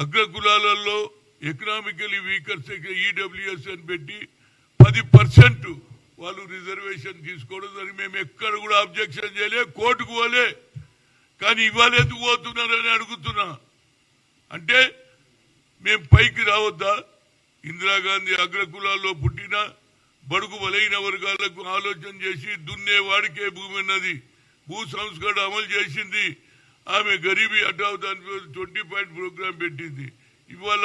అగ్రకులాలలో economically weaker EWS అని పెట్టి 10% వాళ్ళు రిజర్వేషన్ తీసుకోవడం దానికి మేము ఎక్కడ కూడా అబ్జెక్షన్ చేయలే, కోర్టుకు పోలే. కానీ ఇవాళ ఎందుకు పోతున్నారని అడుగుతున్నా. అంటే మేము పైకి రావద్దా? ఇందిరాగాంధీ అగ్రకులాల్లో పుట్టిన బడుగు బలైన వర్గాలకు ఆలోచన చేసి దున్నేవాడికే భూమి ఉన్నది, భూ సంస్కరణ అమలు చేసింది ఆమె. గరీబీ హఠావ్ దాని 20 పాయింట్ ప్రోగ్రాం పెట్టింది. ఇవాళ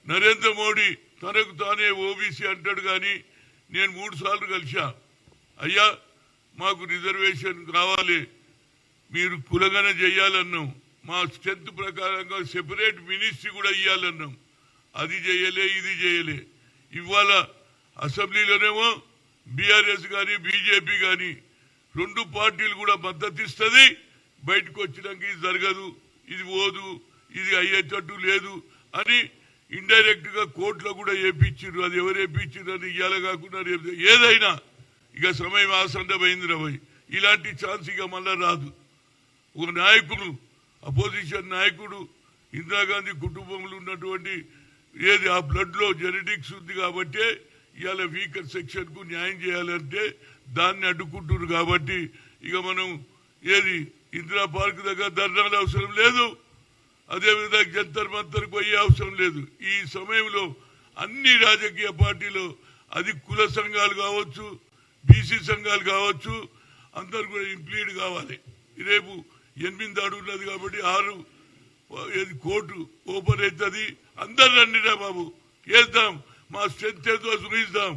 నరేంద్ర మోడీ తనకు తానే ఓబీసీ అంటాడు. కానీ నేను 3 సార్లు కలిసా, అయ్యా మాకు రిజర్వేషన్ కావాలి, మీరు కులగన చేయాలన్నాం, మా స్ట్రెంత్ ప్రకారంగా సెపరేట్ మినిస్ట్రీ కూడా ఇవ్వాలన్నాం. అది చేయలే, ఇది చేయలే. ఇవాళ అసెంబ్లీలోనేమో బీఆర్ఎస్ కానీ బీజేపీ కానీ 2 పార్టీలు కూడా మద్దతు ఇస్తుంది. బయటకు వచ్చినాక ఇది జరగదు, ఇది పోదు, ఇది అయ్యేటట్టు లేదు అని ఇండైరెక్ట్ గా కోర్టులో కూడా వేయించారు. అది ఎవరు వేయించారు అని ఇయ్యాల కాకుండా ఏదైనా ఇక సమయం ఆసన్నమైంది రవై. ఇలాంటి ఛాన్స్ ఇక మళ్ళా రాదు. ఒక నాయకుడు, అపోజిషన్ నాయకుడు, ఇందిరాగాంధీ కుటుంబంలో ఉన్నటువంటి ఏది ఆ బ్లడ్ లో జెనెటిక్స్ ఉంది కాబట్టి ఇవాళ వీకర్ సెక్షన్ కు న్యాయం చేయాలంటే దాన్ని అడ్డుకుంటున్నారు. కాబట్టి ఇక మనం ఏది ఇందిరా పార్క్ దగ్గర ధర్నాలు అవసరం లేదు, అదేవిధంగా జంతర్ మంతర్ పోయే అవసరం లేదు. ఈ సమయంలో అన్ని రాజకీయ పార్టీలు, అది కుల సంఘాలు కావచ్చు, బీసీ సంఘాలు కావచ్చు, అందరు కూడా ఇంప్లీడ్ కావాలి. రేపు 8 అడుగున్నది కాబట్టి 6 కోర్టు ఓపెన్ అవుతుంది. అందరు రండిరా బాబు, చేద్దాం, మా స్ట్రెంత్ ఏదో చూపిస్తాం.